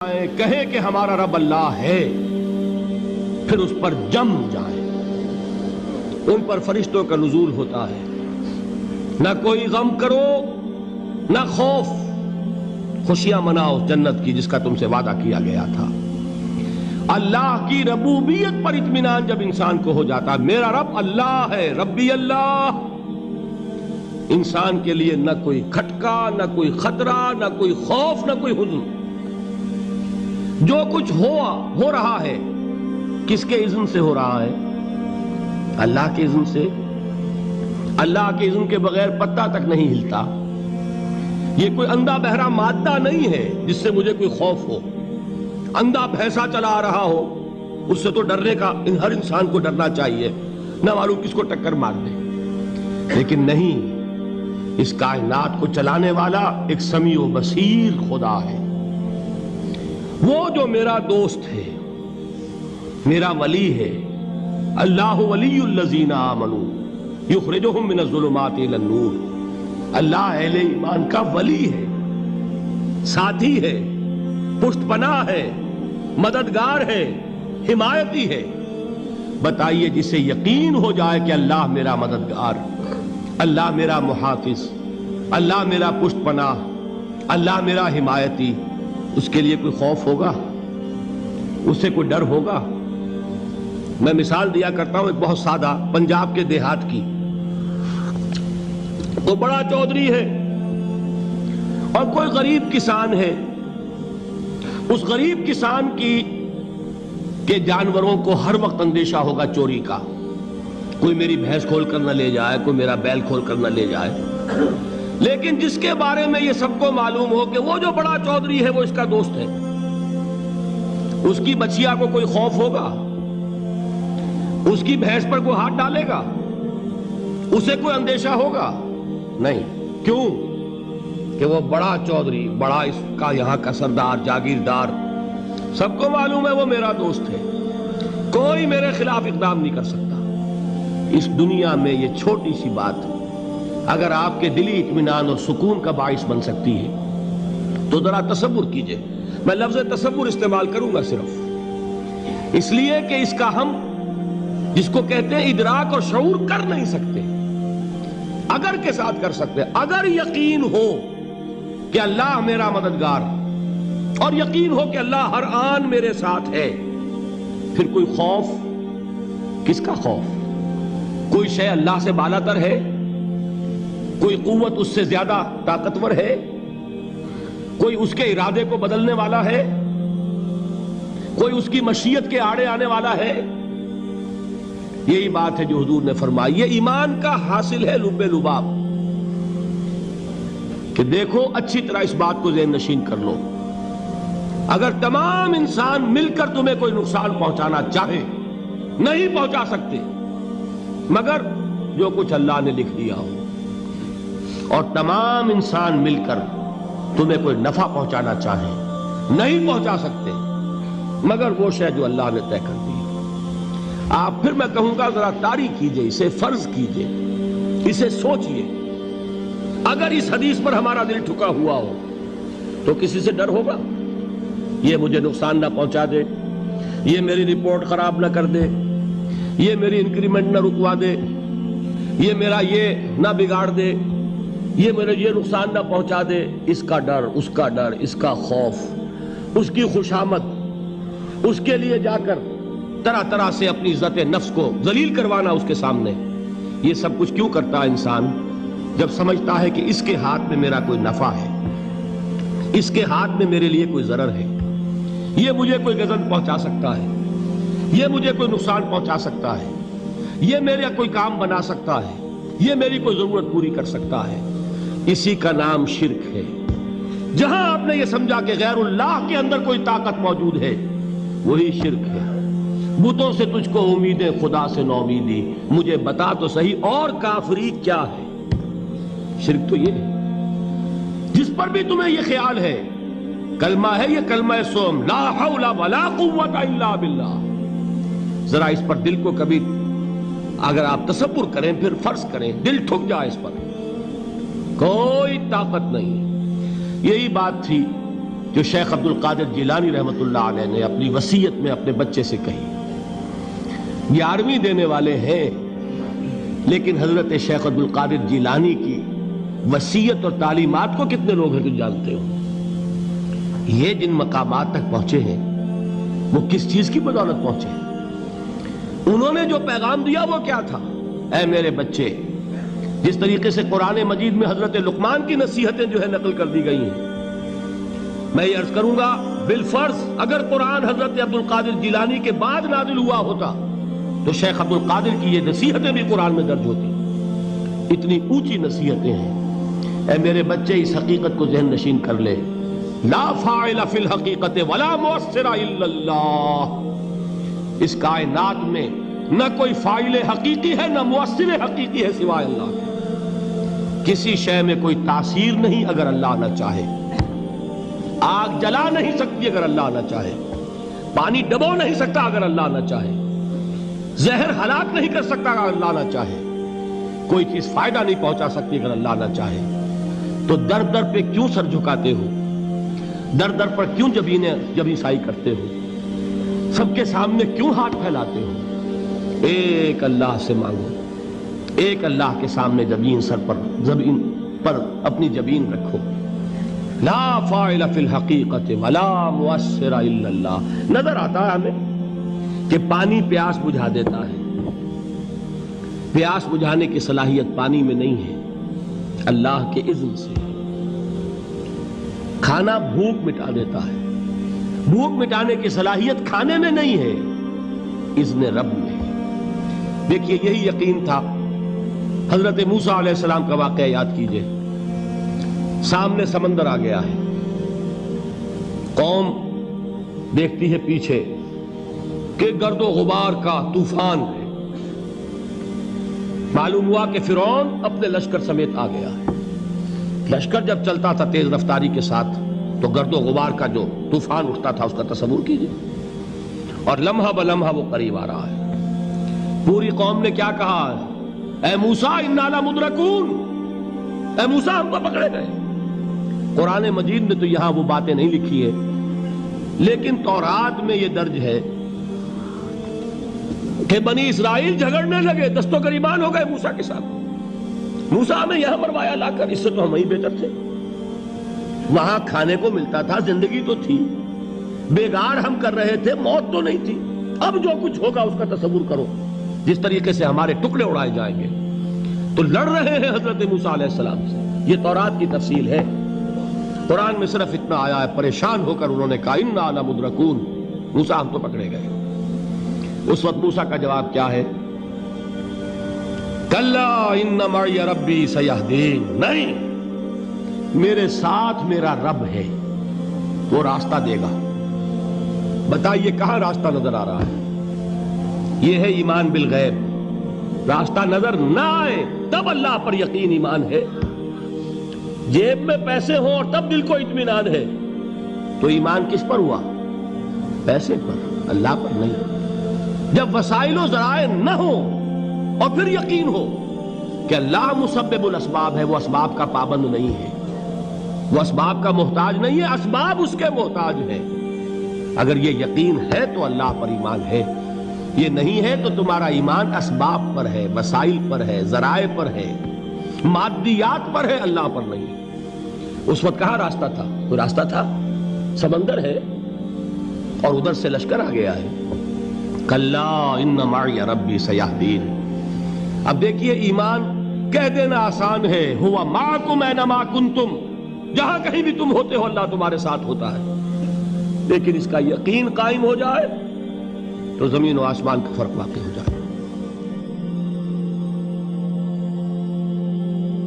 کہیں کہ ہمارا رب اللہ ہے، پھر اس پر جم جائیں۔ ان پر فرشتوں کا نزول ہوتا ہے، نہ کوئی غم کرو نہ خوف، خوشیاں مناؤ جنت کی جس کا تم سے وعدہ کیا گیا تھا۔ اللہ کی ربوبیت پر اطمینان جب انسان کو ہو جاتا، میرا رب اللہ ہے، ربی اللہ، انسان کے لیے نہ کوئی کھٹکا، نہ کوئی خطرہ، نہ کوئی خوف، نہ کوئی حزن۔ جو کچھ ہو رہا ہے کس کے اذن سے ہو رہا ہے؟ اللہ کے اذن سے۔ اللہ کے اذن کے بغیر پتہ تک نہیں ہلتا۔ یہ کوئی اندھا بہرا مادہ نہیں ہے جس سے مجھے کوئی خوف ہو۔ اندھا بھینسا چلا آ رہا ہو اس سے تو ڈرنے کا ہر انسان کو ڈرنا چاہیے، نہ معلوم کس کو ٹکر مار دے۔ لیکن نہیں، اس کائنات کو چلانے والا ایک سمیع و بصیر خدا ہے، وہ جو میرا دوست ہے، میرا ولی ہے۔ اللہ ولی الذین آمنوا یخرجہم من الظلمات الی النور۔ اللہ اہل ایمان کا ولی ہے، ساتھی ہے، پشت پناہ ہے، مددگار ہے، حمایتی ہے۔ بتائیے جسے یقین ہو جائے کہ اللہ میرا مددگار، اللہ میرا محافظ، اللہ میرا پشت پناہ، اللہ میرا حمایتی، اس کے لیے کوئی خوف ہوگا؟ اس سے کوئی ڈر ہوگا؟ میں مثال دیا کرتا ہوں ایک بہت سادہ، پنجاب کے دیہات کی۔ وہ بڑا چودھری ہے اور کوئی غریب کسان ہے۔ اس غریب کسان کے جانوروں کو ہر وقت اندیشہ ہوگا چوری کا، کوئی میری بھینس کھول کر نہ لے جائے، کوئی میرا بیل کھول کر نہ لے جائے۔ لیکن جس کے بارے میں یہ سب کو معلوم ہو کہ وہ جو بڑا چودھری ہے وہ اس کا دوست ہے، اس کی بچیا کو کوئی خوف ہوگا؟ اس کی بھینس پر کوئی ہاتھ ڈالے گا؟ اسے کوئی اندیشہ ہوگا؟ نہیں۔ کیوں؟ کہ وہ بڑا چودھری، بڑا اس کا یہاں کا سردار، جاگیردار، سب کو معلوم ہے وہ میرا دوست ہے، کوئی میرے خلاف اقدام نہیں کر سکتا۔ اس دنیا میں یہ چھوٹی سی بات اگر آپ کے دلی اطمینان اور سکون کا باعث بن سکتی ہے تو ذرا تصور کیجئے۔ میں لفظ تصور استعمال کروں گا صرف اس لیے کہ اس کا ہم جس کو کہتے ہیں ادراک اور شعور کر نہیں سکتے، اگر کے ساتھ کر سکتے۔ اگر یقین ہو کہ اللہ میرا مددگار اور یقین ہو کہ اللہ ہر آن میرے ساتھ ہے، پھر کوئی خوف؟ کس کا خوف؟ کوئی شے اللہ سے بالاتر ہے؟ کوئی قوت اس سے زیادہ طاقتور ہے؟ کوئی اس کے ارادے کو بدلنے والا ہے؟ کوئی اس کی مشیت کے آڑے آنے والا ہے؟ یہی بات ہے جو حضور نے فرمائی۔ یہ ایمان کا حاصل ہے لب لباب، کہ دیکھو اچھی طرح اس بات کو ذہن نشین کر لو، اگر تمام انسان مل کر تمہیں کوئی نقصان پہنچانا چاہے نہیں پہنچا سکتے، مگر جو کچھ اللہ نے لکھ دیا ہو، اور تمام انسان مل کر تمہیں کوئی نفع پہنچانا چاہے نہیں پہنچا سکتے، مگر وہ شے جو اللہ نے طے کر دی۔ آپ پھر میں کہوں گا ذرا طاری کیجئے، اسے فرض کیجئے، اسے سوچئے۔ اگر اس حدیث پر ہمارا دل ٹھکا ہوا ہو تو کسی سے ڈر ہوگا؟ یہ مجھے نقصان نہ پہنچا دے، یہ میری رپورٹ خراب نہ کر دے، یہ میری انکریمنٹ نہ رکوا دے، یہ میرا یہ نہ بگاڑ دے، یہ میرے یہ نقصان نہ پہنچا دے۔ اس کا ڈر، اس کا ڈر، اس کا خوف، اس کی خوشامد، اس کے لیے جا کر طرح طرح سے اپنی عزت نفس کو ذلیل کروانا اس کے سامنے، یہ سب کچھ کیوں کرتا ہے انسان؟ جب سمجھتا ہے کہ اس کے ہاتھ میں میرا کوئی نفع ہے، اس کے ہاتھ میں میرے لیے کوئی ضرر ہے، یہ مجھے کوئی غضب پہنچا سکتا ہے، یہ مجھے کوئی نقصان پہنچا سکتا ہے، یہ میرا کوئی کام بنا سکتا ہے، یہ میری کوئی ضرورت پوری کر سکتا ہے، اسی کا نام شرک ہے۔ جہاں آپ نے یہ سمجھا کہ غیر اللہ کے اندر کوئی طاقت موجود ہے، وہی شرک ہے۔ بتوں سے تجھ کو امیدیں، خدا سے نو امیدی، مجھے بتا تو صحیح اور کافری کیا ہے؟ شرک تو یہ ہے جس پر بھی تمہیں یہ خیال ہے، کلمہ ہے یہ کلمہ سوم، لا حول ولا قوت الا باللہ۔ ذرا اس پر دل کو کبھی اگر آپ تصور کریں، پھر فرض کریں، دل ٹھک جائے اس پر، کوئی طاقت نہیں۔ یہی بات تھی جو شیخ عبد القادر جیلانی رحمۃ اللہ علیہ نے اپنی وصیت میں اپنے بچے سے کہی. 11ویں دینے والے ہیں، لیکن حضرت شیخ عبد القادر جیلانی کی وصیت اور تعلیمات کو کتنے لوگ ہیں تم جانتے ہو؟ یہ جن مقامات تک پہنچے ہیں وہ کس چیز کی بدولت پہنچے ہیں؟ انہوں نے جو پیغام دیا وہ کیا تھا؟ اے میرے بچے، جس طریقے سے قرآن مجید میں حضرت لقمان کی نصیحتیں جو ہے نقل کر دی گئی ہیں، میں یہ عرض کروں گا بالفرض اگر قرآن حضرت عبد القادر جیلانی کے بعد نازل ہوا ہوتا تو شیخ عبد القادر کی یہ نصیحتیں بھی قرآن میں درج ہوتی. اتنی اونچی نصیحتیں ہیں. اے میرے بچے، اس حقیقت کو ذہن نشین کر لے، لا فاعل فی الحقیقت ولا مؤثر الا اللہ. اس کائنات میں نہ کوئی فاعل حقیقی ہے نہ مؤثر حقیقی ہے سوائے اللہ کے. کسی شے میں کوئی تاثیر نہیں اگر اللہ نہ چاہے. آگ جلا نہیں سکتی اگر اللہ نہ چاہے. پانی ڈبو نہیں سکتا اگر اللہ نہ چاہے. زہر ہلاک نہیں کر سکتا اگر اللہ نہ چاہے. کوئی چیز فائدہ نہیں پہنچا سکتی اگر اللہ نہ چاہے. تو در در پہ کیوں سر جھکاتے ہو؟ در در پر کیوں جبیں سائی کرتے ہو؟ سب کے سامنے کیوں ہاتھ پھیلاتے ہو؟ ایک اللہ سے مانگو. ایک اللہ کے سامنے زمین پر اپنی جبین رکھو. لا فاعل فی الحقیقت ولا مؤثر الا اللہ. نظر آتا ہے ہمیں کہ پانی پیاس بجھا دیتا ہے. پیاس بجھانے کی صلاحیت پانی میں نہیں ہے، اللہ کے اذن سے. کھانا بھوک مٹا دیتا ہے. بھوک مٹانے کی صلاحیت کھانے میں نہیں ہے، اذن رب میں. دیکھیے یہی یقین تھا. حضرت موسیٰ علیہ السلام کا واقعہ یاد کیجئے. سامنے سمندر آ گیا ہے. قوم دیکھتی ہے پیچھے کہ گرد و غبار کا طوفان ہے. معلوم ہوا کہ فرعون اپنے لشکر سمیت آ گیا ہے. لشکر جب چلتا تھا تیز رفتاری کے ساتھ تو گرد و غبار کا جو طوفان اٹھتا تھا اس کا تصور کیجئے. اور لمحہ بلمحہ وہ قریب آ رہا ہے. پوری قوم نے کیا کہا؟ اے موسیٰ انا لمدرکون. اے موسیٰ ہم کو پکڑے گئے. قرآن مجید نے تو یہاں وہ باتیں نہیں لکھی ہے، لیکن تورات میں یہ درج ہے کہ بنی اسرائیل جھگڑنے لگے، دست و گریبان ہو گئے موسیٰ کے ساتھ. موسیٰ ہمیں یہاں مروایا لا کر، اس سے تو ہم ہی بہتر تھے. وہاں کھانے کو ملتا تھا، زندگی تو تھی، بیگار ہم کر رہے تھے، موت تو نہیں تھی. اب جو کچھ ہوگا اس کا تصور کرو، جس طریقے سے ہمارے ٹکڑے اڑائے جائیں گے. تو لڑ رہے ہیں حضرت موسیٰ علیہ السلام سے. یہ تورات کی تفصیل ہے. قرآن میں صرف اتنا آیا ہے، پریشان ہو کر انہوں نے کہا انا لمدرکون. موسیٰ ہم تو پکڑے گئے. اس وقت موسیٰ کا جواب کیا ہے؟ کلا ان معی ربی سیہدین. نہیں، میرے ساتھ میرا رب ہے، وہ راستہ دے گا. بتائیے کہاں راستہ نظر آ رہا ہے؟ یہ ہے ایمان بالغیب. راستہ نظر نہ آئے تب اللہ پر یقین ایمان ہے. جیب میں پیسے ہوں اور تب دل کو اطمینان ہے تو ایمان کس پر ہوا؟ پیسے پر، اللہ پر نہیں. جب وسائل و ذرائع نہ ہو اور پھر یقین ہو کہ اللہ مسبب الاسباب ہے، وہ اسباب کا پابند نہیں ہے، وہ اسباب کا محتاج نہیں ہے، اسباب اس کے محتاج ہیں. اگر یہ یقین ہے تو اللہ پر ایمان ہے. یہ نہیں ہے تو تمہارا ایمان اسباب پر ہے، وسائل پر ہے، ذرائع پر ہے، مادیات پر ہے، اللہ پر نہیں. اس وقت کہاں راستہ تھا؟ کوئی راستہ تھا؟ سمندر ہے اور ادھر سے لشکر آ گیا ہے. کلا ان معی ربی سیہدین. اب دیکھیے ایمان کہہ دینا آسان ہے، ہوا معکم اینما کنتم. جہاں کہیں بھی تم ہوتے ہو اللہ تمہارے ساتھ ہوتا ہے. لیکن اس کا یقین قائم ہو جائے تو زمین و آسمان کا فرق واقع ہو جائے.